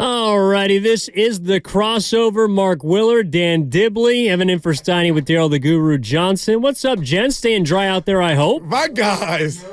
Alrighty, this is the crossover. Mark Willard, Dan Dibley, Evan in for Steiny with Daryl the Guru Johnson. What's up, gents? Staying dry out there, I hope. My guys.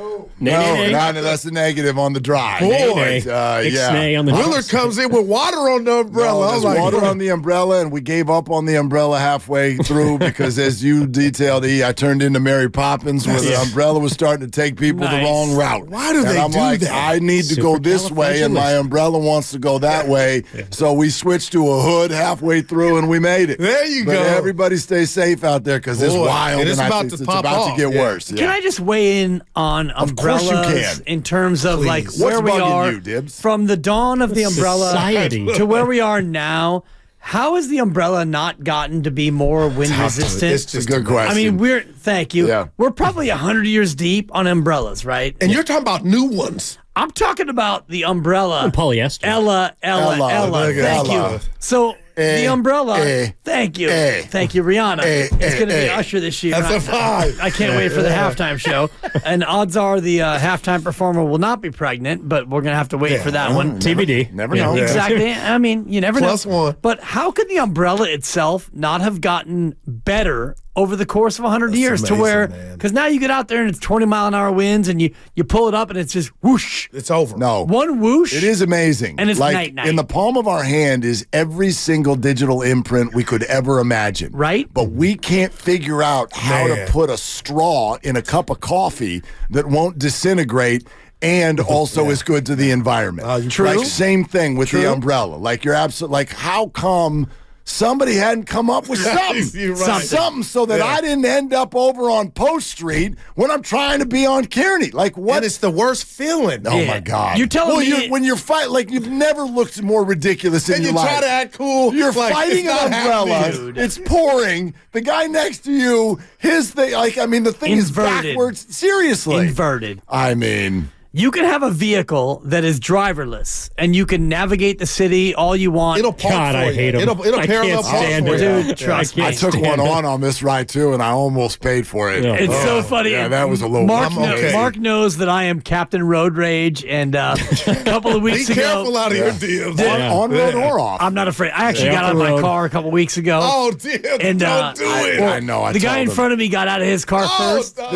That's a negative on the dry. Boy, yeah. On the Willard comes in with water on the umbrella. There's water on the umbrella, and we gave up on the umbrella halfway through because, as you detailed, I turned into Mary Poppins where the umbrella was starting to take people the wrong route. Why do they I'm do like, that? I need to go this way, and my umbrella wants to go that way. So we switched to a hood halfway through, and we made it. There you go. Everybody stay safe out there because it's wild, and it's I about think to it's pop about off. to get worse. Can I just weigh in on umbrellas? Of course you can. In terms of like What's where we bugging are you, Dibs? from the dawn of the umbrella Society. to where we are now. How has the umbrella not gotten to be more wind resistant? It's just a good question. I mean, thank you. Yeah. We're probably 100 years deep on umbrellas, right? And you're talking about new ones. I'm talking about the umbrella. Polyester. Ella. Thank you. So the umbrella. Thank you. Thank you, Rihanna. It's going to be Usher this year. That's a five. I can't wait for the halftime show. And odds are the halftime performer will not be pregnant, but we're going to have to wait for that one. TBD. Never know. Exactly. I mean, you never Plus know. one. But how could the umbrella itself not have gotten better over the course of 100 years amazing, to where, man. because now you get out there and it's 20-mile-an-hour winds and you pull it up and it's just whoosh. It's over. No. One whoosh. It is amazing. And it's like night-night. in the palm of our hand is every single digital imprint we could ever imagine. Right. But we can't figure out how to put a straw in a cup of coffee that won't disintegrate and also is good to the environment. True. Like same thing with the umbrella. Like you're absolutely like how come somebody hadn't come up with something, You're right. something so that I didn't end up over on Post Street when I'm trying to be on Kearney. Like what? And it's the worst feeling. Oh my God! You're telling me when you're fighting, like you've never looked more ridiculous in And your you life. try to act cool. You're like, fighting it's an not umbrella. happening. It's pouring. The guy next to you, his thing. Like I mean, the thing Inverted. is backwards. Seriously, inverted. I mean. You can have a vehicle that is driverless, and you can navigate the city all you want. It'll park God, for I you. hate 'em. It'll I parallel can't park stand for it. you. Dude, trust me. I took one on this ride too, and I almost paid for it. Yeah. It's so funny. Yeah, that was a little. Mark, I'm okay. Mark knows that I am Captain Road Rage, and a couple of Be weeks ago, careful out of your deals. on road or off. I'm not afraid. I actually Yeah, got out of off the my road. car a couple weeks ago. Oh, dear. And, don't do it. I know. I the guy told in him. front of me got out of his car first. stop.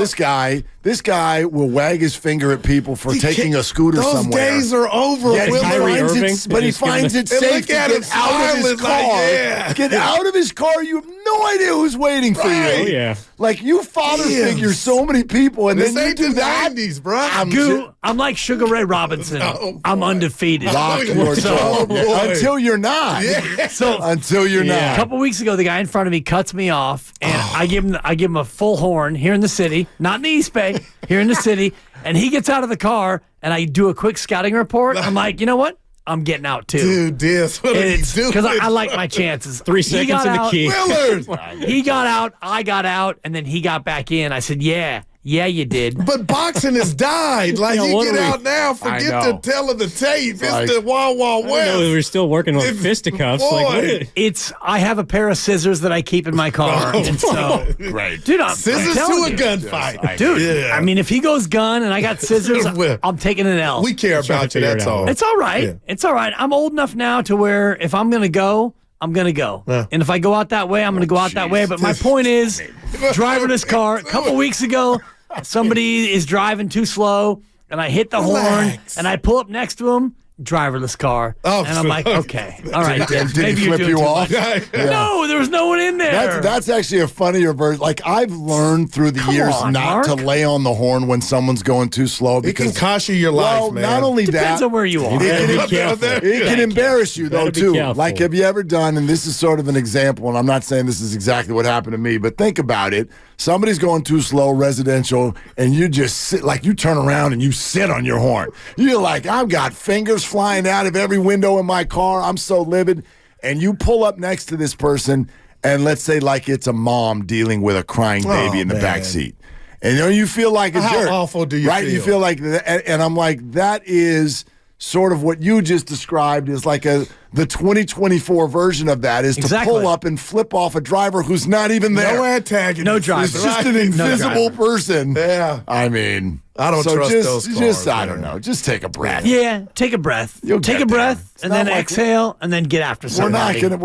This guy will wag his finger at people for taking a scooter Those somewhere. days are over. Yeah, Kyrie he finds Irving. it, but he finds it And safe look to at get him out of his smiling like, car. yeah. Get out of his car. You have no idea who's waiting for Right. you. Oh, yeah. Like you father Damn. figure so many people, and This then you ain't do the that. 90s, bro. I'm like Sugar Ray Robinson. Oh, I'm boy. undefeated. Rock Oh, your so- jaw. boy. Until you're not. Yeah. So Until you're a not. couple weeks ago, the guy in front of me cuts me off, and I give him a full horn here in the city, not in the East Bay, here in the city, and he gets out of the car, and I do a quick scouting report. I'm like, you know what? I'm getting out too. Dude, this. What are you doing? Because I like my chances. 3 He seconds got in the out, key. Willard. He got out, I got out, and then he got back in. I said, yeah, you did. But boxing has died. Like, Yeah, you what get are we- out now, I forget know. the tell of the tape. It's Like- the Wild Wild I know we West. were still working on It's- fisticuffs. boy. Like, what? I have a pair of scissors that I keep in my car. And so, Great. dude, I'm Scissors telling to a you. gunfight. Dude, Yeah. I mean, if he goes gun and I got scissors, I'm taking an L. We care Trying about to you, figure it that's out. all. It's all right. Yeah. It's all right. I'm old enough now to where if I'm going to go, I'm going to go. Yeah. And if I go out that way, I'm going to go out that way. But my point is, driving this car, a couple weeks ago, somebody is driving too slow, and I hit the horn, Relax. and I pull up next to him, driverless car. Oh, and I'm like, okay, all right, Did maybe he you're flip doing you too off? much. No, there was no one in there. That's actually a funnier version. Like I've learned through the years on, not to Mark. lay on the horn when someone's going too slow It can because cost you your life, well, man. not only Depends that, on where you are. Be careful. it can embarrass you though Better be too. careful. Like have you ever done? And this is sort of an example. And I'm not saying this is exactly what happened to me, but think about it. Somebody's going too slow, residential, and you just sit, like you turn around and you sit on your horn. You're like, I've got fingers flying out of every window in my car. I'm so livid. And you pull up next to this person, and let's say like it's a mom dealing with a crying baby in the man. back seat. And you feel like a How jerk. awful do you right? feel? You feel like, and I'm like, that is sort of what you just described is like the 2024 version of that is Exactly. to pull up and flip off a driver who's not even there. No antagonist. No driver. It's just an invisible person. Yeah. I mean, I don't trust those cars, I don't man. know. Just take a breath. Yeah, take a breath. You'll Take get a breath. and then exhale, and then get after somebody. I don't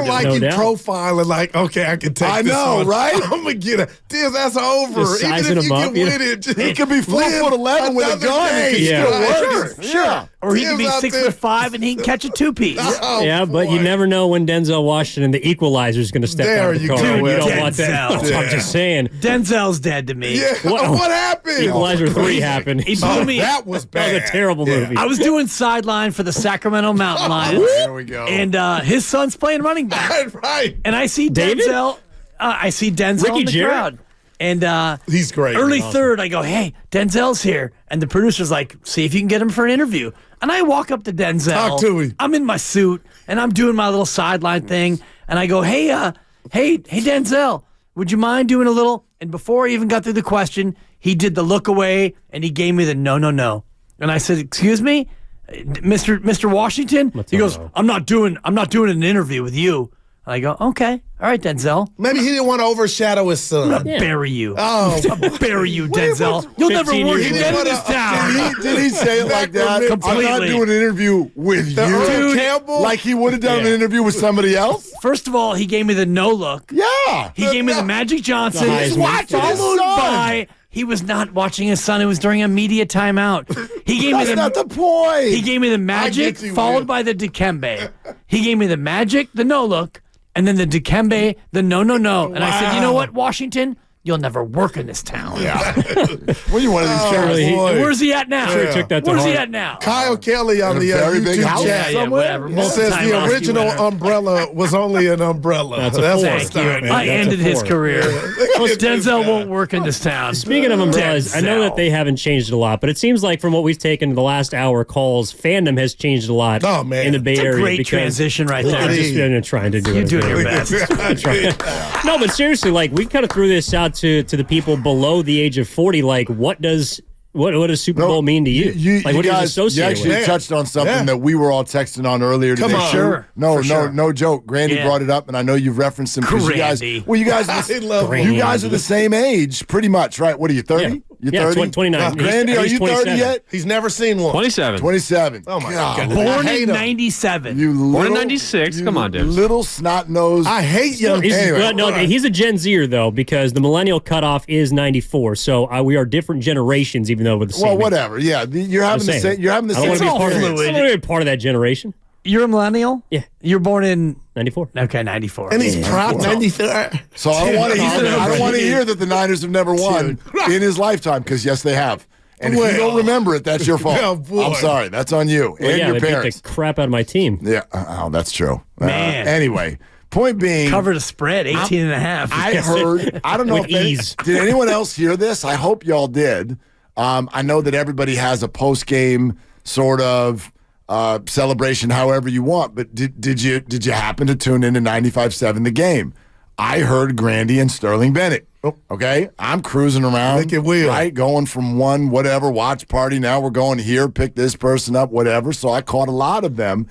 like you profiling like, okay, I can take I this know, one. right? I'm going to get it. Diz, that's over. Just Even sizing if you him up, get with it, just He could be 4'11" with a another gun. day. It Yeah. could still work. Sure. Or he could be Diz out there. 6'5" and he can catch a 2-piece. Oh, Yeah, but you boy. never know when Denzel Washington, the equalizer, is going to step There out of the you car. go, You Will. don't want that. Denzel. I'm just saying. Denzel's dead to me. Yeah. What happened? Equalizer 3 happened. He blew me. That was bad. That was a terrible movie. I was doing sideline for the Sacramento Mountain Lions. There we go. And his son's playing running back. Right. And I see David? Denzel. I see Denzel Ricky in the Jarrett? crowd. And He's great. early third, I go, hey, Denzel's here. And the producer's like, see if you can get him for an interview. And I walk up to Denzel. Talk to him. I'm in my suit, and I'm doing my little sideline thing. And I go, hey, Denzel, would you mind doing a little? And before I even got through the question, he did the look away, and he gave me the no. And I said, excuse me, Mr. Washington? He goes, I'm not doing an interview with you. And I go, okay. All right, Denzel. Maybe he didn't want to overshadow his son. I'll bury you. Oh. I'll bury you, Denzel. You'll never 15 work years again ago. in this town. Did he say it like that? I'm not Completely. doing an interview with you. Earl Campbell? Like he would have done an interview with somebody else? First of all, he gave me the no look. Yeah. He gave me the Magic Johnson. The Heisman. He's watching his Followed son. by, he was not watching his son. It was during a media timeout. He gave me That's not the the point. he gave me the Magic, get you, followed Will. by the Dikembe. He gave me the Magic, the no look, and then the Dikembe, the no. And I said, you know what, Washington? You'll never work in this town. Yeah. What are you, one of these guys? Really? boy. And where's he at now? Sure took that to Where's he heart. at now? Kyle Kelly on In a the very big YouTube house chat. Yeah, whatever. It says Multi-time the Oscar original winner. umbrella was only an umbrella. That's a That's four. what Thank you. started. I That's a ended his four. career. Denzel won't work in this town. Speaking of umbrellas, I know Denzel. that they haven't changed it a lot, but it seems like from what we've taken the last hour calls, fandom has changed a lot Oh, man. in the Bay It's a Area. great because transition right I'm there. just trying to do You're it. doing your best. No, but seriously, like we kind of threw this out to the people below the age of 40. Like, what does Super Bowl mean to you? Like, what do you guys, associate you actually with? touched on something Yeah. that we were all texting on earlier today. Come on. Sure. No, For sure. no joke. Grandy Yeah. brought it up, and I know you've referenced him because you guys. Grandy. Well, you guys, I love Grandy. you guys are the same age, pretty much, right? What are you, 30? Yeah. You're Yeah, 30? 29. Grandy, He's are you 30 27. yet? He's never seen one. 27. 27. Oh, my God. Born I hate in him. 97. You little, Born in 96. you Come on, Dibs. Little snot nosed. I hate young He's, Anyway. well, no, he's a Gen Zer though, because the millennial cutoff is 94. So we are different generations, even though we're the same. Well, age. whatever. Yeah, you're having the saying. same. You're having the I don't same. want to be all part of fluid. I don't want to be part of that generation. You're a millennial? Yeah. You're born in 94. okay, 94. And he's proud 93. So I don't want to hear. I don't want to hear that the Niners have never won in his lifetime, because yes, they have. And if you Well. don't remember it, that's your fault. Oh, boy. I'm sorry. That's on you Well, and yeah, your they beat parents. the crap out of my team. Yeah. Oh, that's true. Man. Anyway, point being, Covered a spread, 18 and a half. I heard. I don't know With if ease. did anyone else hear this. I hope y'all did. I know that everybody has a post game sort of celebration, however you want. But did you happen to tune into 95.7 The Game? I heard Grandy and Sterling Bennett. Okay, I'm cruising around, Make it weird. right? Going from one whatever watch party. Now we're going here, pick this person up, whatever. So I caught a lot of them,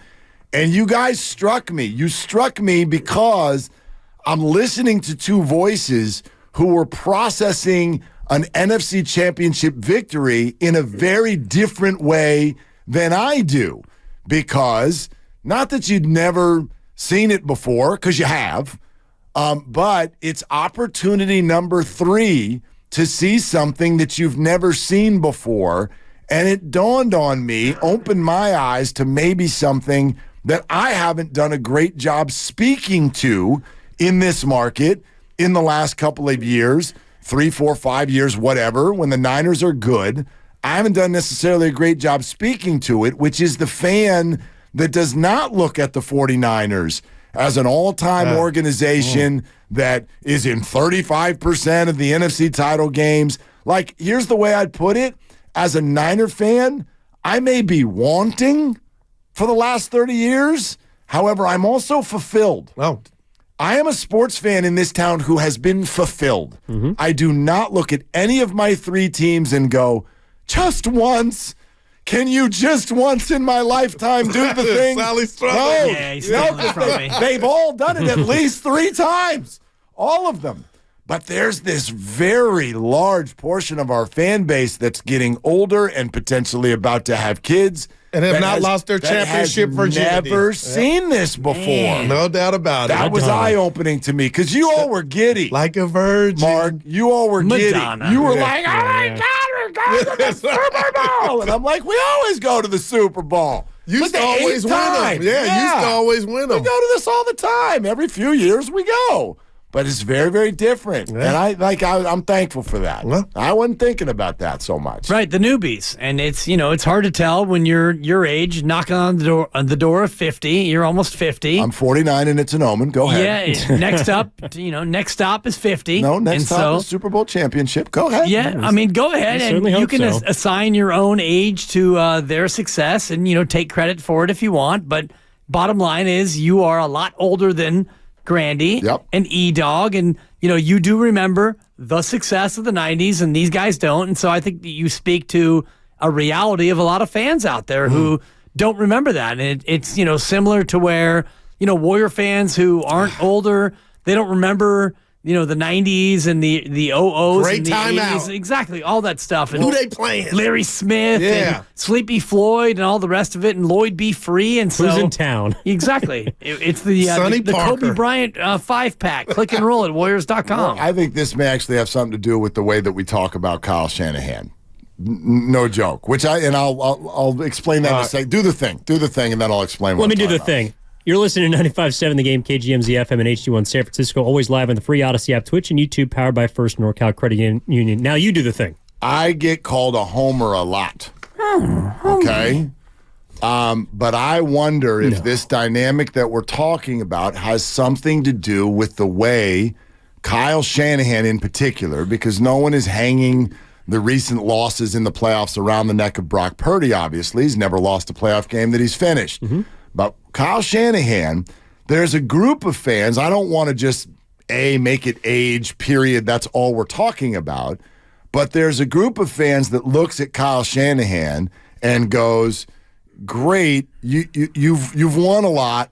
and you guys struck me. You struck me because I'm listening to two voices who were processing an NFC Championship victory in a very different way than I do. Because not that you'd never seen it before, because you have. But it's opportunity number 3 to see something that you've never seen before. And it dawned on me, opened my eyes to maybe something that I haven't done a great job speaking to in this market in the last couple of years, 3, 4, 5 years, whatever, when the Niners are good. I haven't done necessarily a great job speaking to it, which is the fan that does not look at the 49ers as an all-time organization that is in 35% of the NFC title games. Like, here's the way I'd put it. As a Niner fan, I may be wanting for the last 30 years. However, I'm also fulfilled. Oh, I am a sports fan in this town who has been fulfilled. I do not look at any of my 3 teams and go, just once. Can you just once in my lifetime do the thing? Sally Struthers. Yeah, he's stealing it from me. They've all done it at least 3 times. All of them. But there's this very large portion of our fan base that's getting older and potentially about to have kids. And have not lost their championship virginity. Never seen this before. Man. No doubt about it. That was eye-opening to me because you all were giddy. Like a virgin. Mark, you all were Madonna. giddy. You were like, oh, my God, we're going to the Super Bowl. And I'm like, we always go to the Super Bowl. Used to always win them. Yeah, used to always win them. We go to this all the time. Every few years we go. But it's very, very different. Yeah. And I'm thankful for that. Well, I wasn't thinking about that so much. Right, the newbies. And it's, it's hard to tell when you're your age, knocking on the door of 50. You're almost 50. I'm 49 and it's an omen. Go ahead. Yeah, next stop is 50. No, next stop is Super Bowl championship. Go ahead. Yeah, I mean, go ahead and you can assign your own age to their success and, take credit for it if you want. But bottom line is you are a lot older than Grandy and E-Dog, and you do remember the success of the 90s, and these guys don't. And so I think that you speak to a reality of a lot of fans out there who don't remember that. And it's similar to where Warrior fans who aren't older, they don't remember the 90s and the 00s Great and the time 80s. out. Exactly, all that stuff. And who they playing? Larry Smith and Sleepy Floyd and all the rest of it, and Lloyd B. Free. And so, who's in town? Exactly. It's the Kobe Bryant 5-pack. Click and roll at Warriors.com. Well, I think this may actually have something to do with the way that we talk about Kyle Shanahan. No joke. I'll explain that in a second. Do the thing, and then I'll explain. Let me do the thing. You're listening to 95.7 The Game, KGMZ FM and HD1 San Francisco, always live on the free Odyssey app, Twitch, and YouTube, powered by First NorCal Credit Union. Now you do the thing. I get called a homer a lot. Okay? But I wonder if this dynamic that we're talking about has something to do with the way Kyle Shanahan in particular, because no one is hanging the recent losses in the playoffs around the neck of Brock Purdy, obviously. He's never lost a playoff game that he's finished. But Kyle Shanahan, there's a group of fans, I don't want to just, make it age, period, that's all we're talking about, but there's a group of fans that looks at Kyle Shanahan and goes, great, you've won a lot,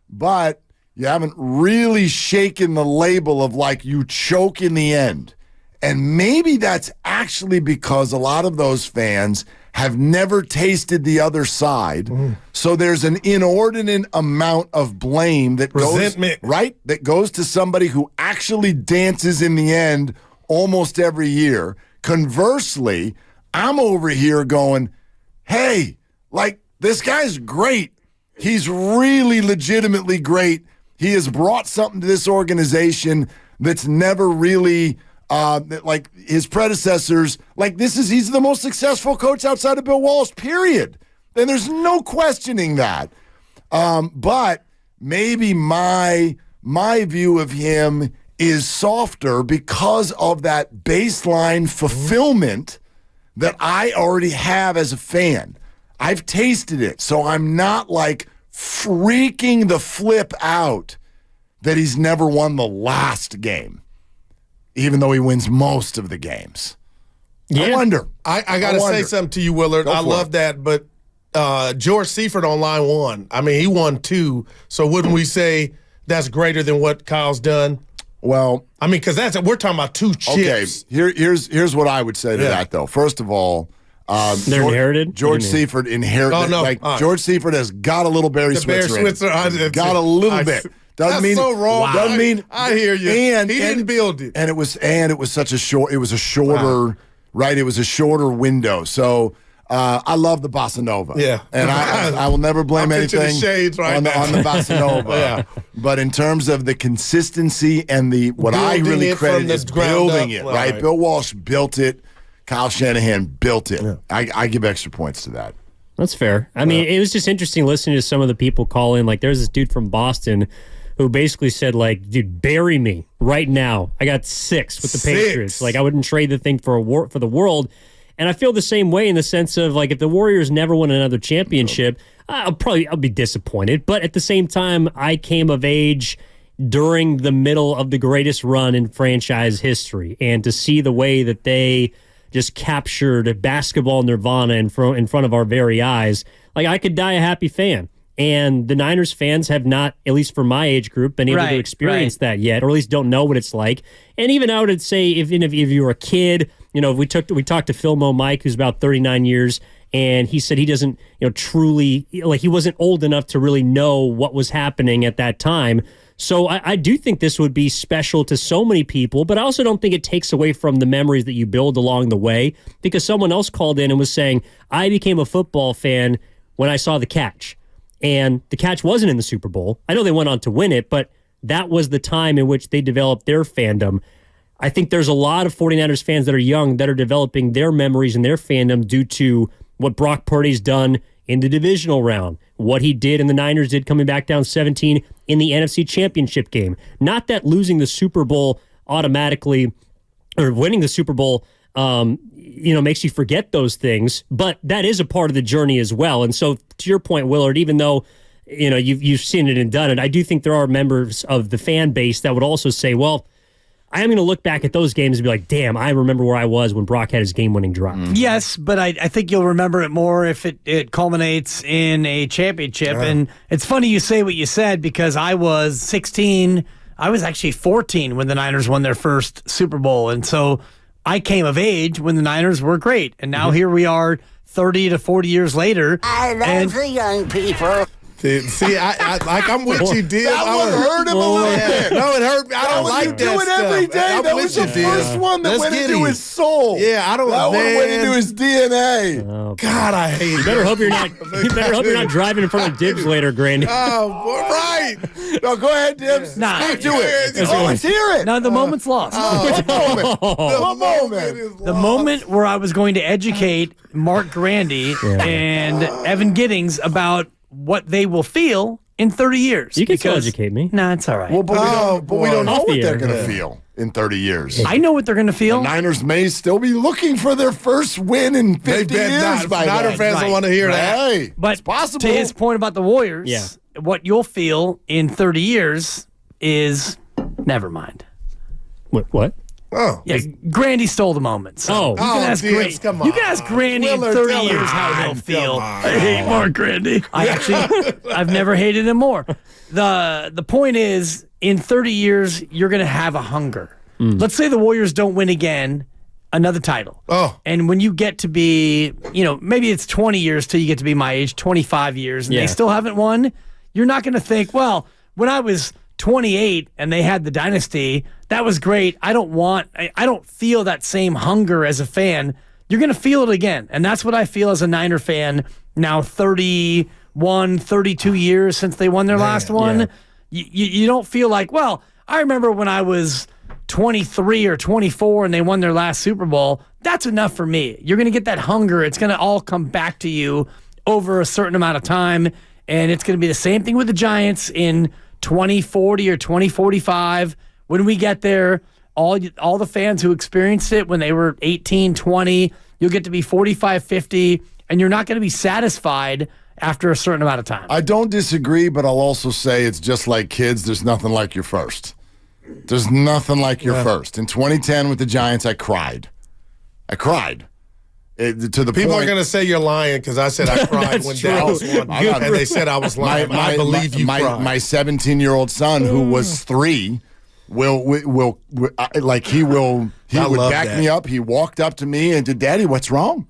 but you haven't really shaken the label of like you choke in the end. And maybe that's actually because a lot of those fans have never tasted the other side. So there's an inordinate amount of blame that goes to somebody who actually dances in the end almost every year. Conversely, I'm over here going, hey, like, this guy's great. He's really legitimately great. He has brought something to this organization that's never really like his predecessors. Like, he's the most successful coach outside of Bill Walsh, period. And there's no questioning that. But maybe my view of him is softer because of that baseline fulfillment that I already have as a fan. I've tasted it, so I'm not like freaking the flip out that he's never won the last game, even though he wins most of the games. Yeah. I wonder. I got to say something to you, Willard. I love that, but George Seifert on line one, I mean, he won 2, so wouldn't we say that's greater than what Kyle's done? Well, I mean, because we're talking about 2 chips. Okay, here's what I would say to that, though. First of all, they're inherited? George Seifert inherited. Oh, no. George Seifert has got a little Barry Switzer in it. Got a little bit. That's mean, so wrong. Wow. Doesn't mean I hear you. And he didn't build it. And it was such a short. It was a shorter, right? It was a shorter window. So I love the bossa nova. Yeah, and I will never blame anything the shades on the bossa nova. Yeah. But in terms of the consistency and what I really credit is building it. Right? Bill Walsh built it. Kyle Shanahan built it. Yeah. I give extra points to that. That's fair. I mean, it was just interesting listening to some of the people call in. Like, there's this dude from Boston who basically said, like, dude, bury me right now. I got 6 with the Patriots. Like, I wouldn't trade the thing for the world. And I feel the same way in the sense of, like, if the Warriors never win another championship, I'll be disappointed. But at the same time, I came of age during the middle of the greatest run in franchise history. And to see the way that they just captured basketball nirvana in front of our very eyes, like, I could die a happy fan. And the Niners fans have not, at least for my age group, been able to experience that yet, or at least don't know what it's like. And even I would say, if you were a kid, we talked to Phil Mo Mike, who's about 39 years, and he said he doesn't, truly, like, he wasn't old enough to really know what was happening at that time. So I do think this would be special to so many people, but I also don't think it takes away from the memories that you build along the way, because someone else called in and was saying, I became a football fan when I saw the catch. And the catch wasn't in the Super Bowl. I know they went on to win it, but that was the time in which they developed their fandom. I think there's a lot of 49ers fans that are young that are developing their memories and their fandom due to what Brock Purdy's done in the divisional round, what he did and the Niners did coming back down 17 in the NFC Championship game. Not that losing the Super Bowl automatically, or winning the Super Bowl makes you forget those things, but that is a part of the journey as well. And so, to your point, Willard, even though you've seen it and done it, I do think there are members of the fan base that would also say, well, I am going to look back at those games and be like, damn, I remember where I was when Brock had his game-winning drop. Yes, but I think you'll remember it more if it culminates in a championship. And it's funny you say what you said, because I was 16. I was actually 14 when the Niners won their first Super Bowl. And so I came of age when the Niners were great. And now here we are 30 to 40 years later. I love the young people. See, I'm with you, Dibs. That one hurt him a little bit. No, it hurt me. I don't like that do it stuff. every day. That was the first one that went into his soul. Yeah, I don't. That one went into his DNA. Oh, God, I hate it. You better hope you're not driving in front of Dibs later, Grandy. Oh, boy, right. No, go ahead, Dibs. Nah. Speak to it. Let's hear it. No, the moment's lost. What moment? What moment? The moment where I was going to educate Mark Grandy and Evan Giddings about what they will feel in 30 years. You can still educate me. Nah, it's all right. Well, but we don't know Off what the they're air. going to feel in 30 years. I know what they're going to feel. The Niners may still be looking for their first win in 50 They bet years not. by Niner then. fans don't want to hear that. Hey, But it's possible. to his point about the Warriors, what you'll feel in 30 years is never mind. What? Oh. Yeah, Grandy stole the moment. So you can ask Dibs, come on. You can ask Grandy Willard, in 30 tell years him. how he'll Come feel. on. I hate Mark Grandy. I've never hated him more. The point is, in 30 years, you're going to have a hunger. Let's say the Warriors don't win again, another title. Oh. And when you get to be, maybe it's 20 years till you get to be my age, 25 years, and they still haven't won, you're not going to think, well, when I was 28 and they had the dynasty, that was great. I don't feel that same hunger as a fan. You're going to feel it again. And that's what I feel as a Niner fan now, 31, 32 years since they won their last one. Yeah. You don't feel like, well, I remember when I was 23 or 24 and they won their last Super Bowl. That's enough for me. You're going to get that hunger. It's going to all come back to you over a certain amount of time. And it's going to be the same thing with the Giants in 2040 or 2045. When we get there, all the fans who experienced it when they were 18, 20, you'll get to be 45, 50, and you're not going to be satisfied after a certain amount of time. I don't disagree, but I'll also say it's just like kids. There's nothing like your first. There's nothing like your first. In 2010 with the Giants, I cried. To the People point, are going to say you're lying because I said I cried when Dallas won, and they said I was lying. I believe you cried. My 17-year-old son, who was 3, will back me up. He walked up to me and said, "Daddy, what's wrong?"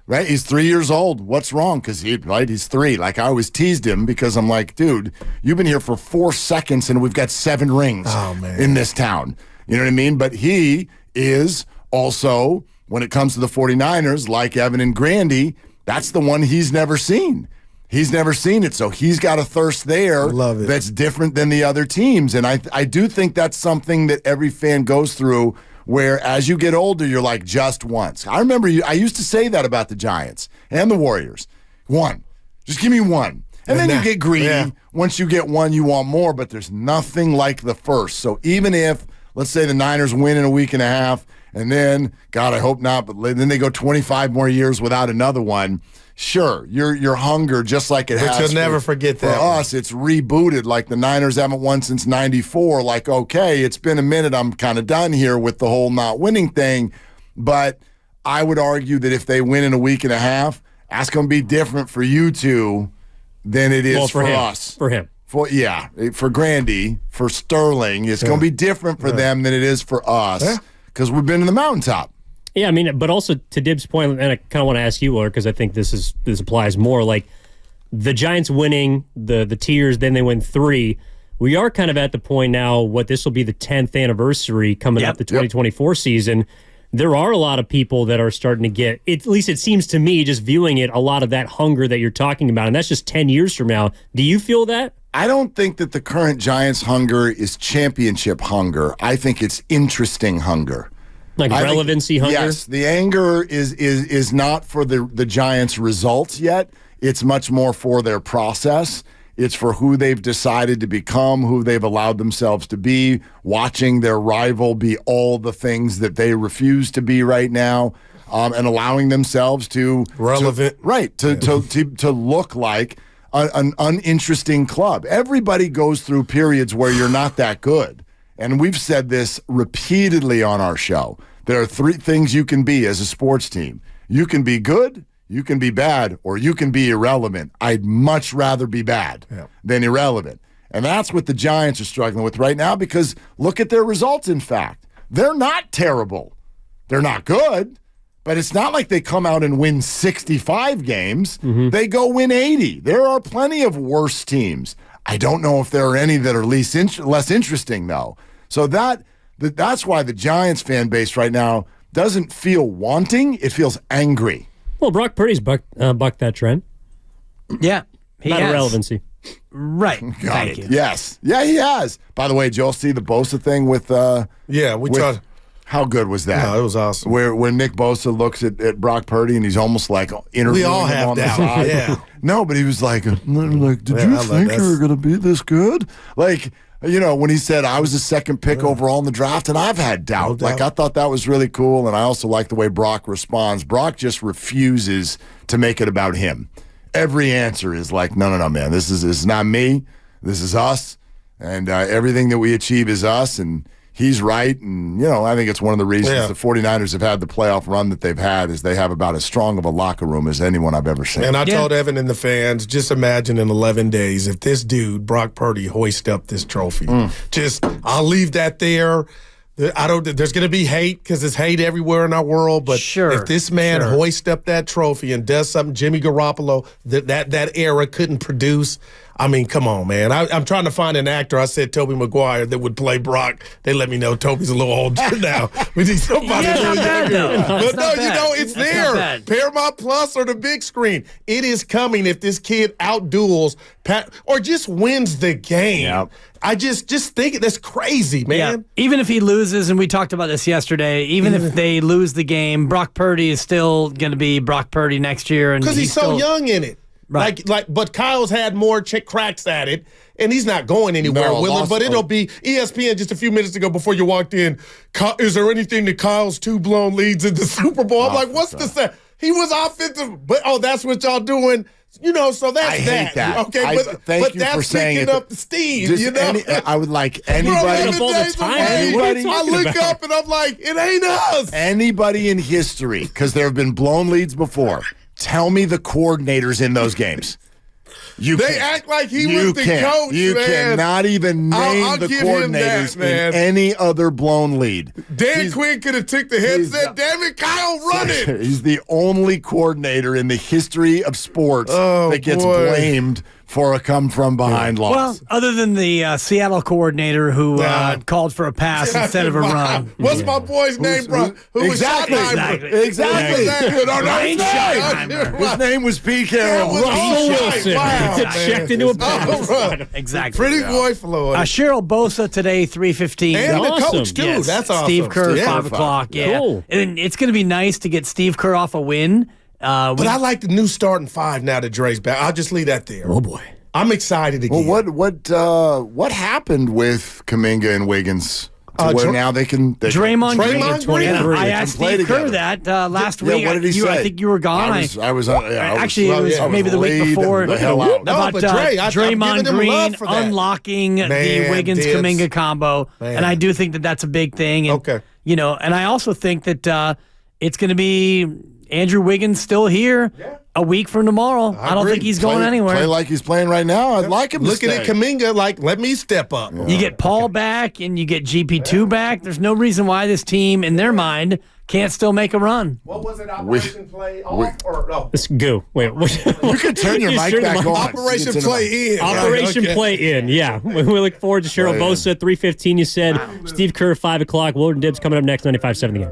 Right? He's 3 years old. What's wrong? Because he's 3. Like, I always teased him because I'm like, dude, you've been here for 4 seconds and we've got 7 rings in this town. You know what I mean? But he is also, when it comes to the 49ers, like Evan and Grandy, that's the one he's never seen. He's never seen it, so he's got a thirst there that's different than the other teams. And I do think that's something that every fan goes through, where as you get older, you're like, just once. I remember I used to say that about the Giants and the Warriors. One. Just give me one. And then you get greedy. Yeah. Once you get one, you want more, but there's nothing like the first. So even if, let's say the Niners win in a week and a half, and then, God, I hope not, but then they go 25 more years without another one, sure, your hunger, just like it has. But you'll never forget that. For us, it's rebooted. Like the Niners haven't won since '94. Like, okay, it's been a minute. I'm kind of done here with the whole not winning thing. But I would argue that if they win in a week and a half, that's going to be different for you two than it is for him, us. For him. For Grandy, for Sterling, it's going to be different for them than it is for us because we've been in the mountaintop. Yeah, I mean, but also to Dib's point, and I kind of want to ask you, Willard, because I think this applies more. Like the Giants winning the tiers, then they win 3. We are kind of at the point now. This will be the 10th anniversary coming up the 2024 season. There are a lot of people that are starting to get, at least it seems to me, just viewing it, a lot of that hunger that you're talking about, and that's just 10 years from now. Do you feel that? I don't think that the current Giants hunger is championship hunger. I think it's interesting hunger. Like relevancy hunger? Yes, the anger is not for the Giants' results yet. It's much more for their process. It's for who they've decided to become, who they've allowed themselves to be, watching their rival be all the things that they refuse to be right now, and allowing themselves to relevant, to look like an uninteresting club. Everybody goes through periods where you're not that good. And we've said this repeatedly on our show. There are 3 things you can be as a sports team. You can be good, you can be bad, or you can be irrelevant. I'd much rather be bad than irrelevant. And that's what the Giants are struggling with right now because look at their results, in fact. They're not terrible. They're not good. But it's not like they come out and win 65 games. Mm-hmm. They go win 80. There are plenty of worse teams. I don't know if there are any that are less interesting, though. So that's why the Giants fan base right now doesn't feel wanting. It feels angry. Well, Brock Purdy's bucked that trend. Yeah. Not irrelevancy. Right. Thank you. Yes. Yeah, he has. By the way, Joel, see the Bosa thing with... tried... How good was that? No, it was awesome. Where Nick Bosa looks at Brock Purdy and he's almost like interviewing him on the side. Yeah. No, but he was like, did you think you were going to be this good? Like, when he said, I was the second pick overall in the draft, and I've had doubt. Like, I thought that was really cool, and I also like the way Brock responds. Brock just refuses to make it about him. Every answer is like, no, man, this is not me. This is us, and everything that we achieve is us, and he's right, and, I think it's one of the reasons the 49ers have had the playoff run that they've had is they have about as strong of a locker room as anyone I've ever seen. And I told Evan and the fans, just imagine in 11 days if this dude, Brock Purdy, hoists up this trophy. I'll leave that there. There's going to be hate because there's hate everywhere in our world, but if this man hoists up that trophy and does something Jimmy Garoppolo that era couldn't produce, I mean, come on, man. I'm trying to find an actor. I said Tobey Maguire that would play Brock. They let me know Toby's a little older now. We need somebody a little younger. But no, it's there. Paramount Plus or the big screen. It is coming if this kid outduels Pat or just wins the game. Yep. I just think that's crazy, man. Yeah. Even if he loses, and we talked about this yesterday, even if they lose the game, Brock Purdy is still going to be Brock Purdy next year. Because he's so young in it. Right. But Kyle's had more cracks at it, and he's not going anywhere, Willard. But it'll be ESPN just a few minutes ago before you walked in. Is there anything to Kyle's 2 blown leads in the Super Bowl? I'm like, what's the He was offensive, but that's what y'all doing. So that's I hate that. Okay, thank but you that's for saying picking it. up the steam. I would like anybody. I look up and I'm like, it ain't us. Anybody in history, because there have been blown leads before. Tell me the coordinators in those games. They act like he was the coach, You man. cannot even name the coordinators in any other blown lead. Dan Quinn could have took the headset. Damn it, Kyle, run it. He's the only coordinator in the history of sports that gets blamed for a come-from-behind loss. Well, other than the Seattle coordinator who called for a pass instead of a run. What's my boy's name, bro? Exactly. His name was Pete Carroll. Russell Wilson. Checked into a pass. Exactly. Pretty boy Floyd. Cheryl Bosa today, 3:15. And the coach, too. Yes. That's awesome. Steve Kerr, 5 o'clock. Yeah. Cool. And it's going to be nice to get Steve Kerr off a win. But I like the new starting 5 now that Dre's back. I'll just leave that there. Oh, boy. I'm excited again. Well, what happened with Kuminga and Wiggins? Where now they can Draymond Green. I asked Steve Kerr that last week. What did he say? I think you were gone. I was actually, it was maybe the week before. About Draymond Green unlocking the Wiggins-Kuminga combo. And I do think that that's a big thing. And, and I also think that it's going to be Andrew Wiggins still here a week from tomorrow. I don't agree. think he's going anywhere. Play like he's playing right now. I'd like him to Looking stay. at Kuminga like, let me step up. You get Paul back and you get GP2 back. There's no reason why this team, in their mind, can't still make a run. What was it? Operation Play Off or no? Let's go. Wait, what? You can turn your mic back on. Operation Play In. Operation Okay. Play In, yeah. We look forward to Cheryl Play in. Bosa, 3:15, you said. Steve Kerr, 5 o'clock. Willard and Dibs coming up next, 95.7 The Game.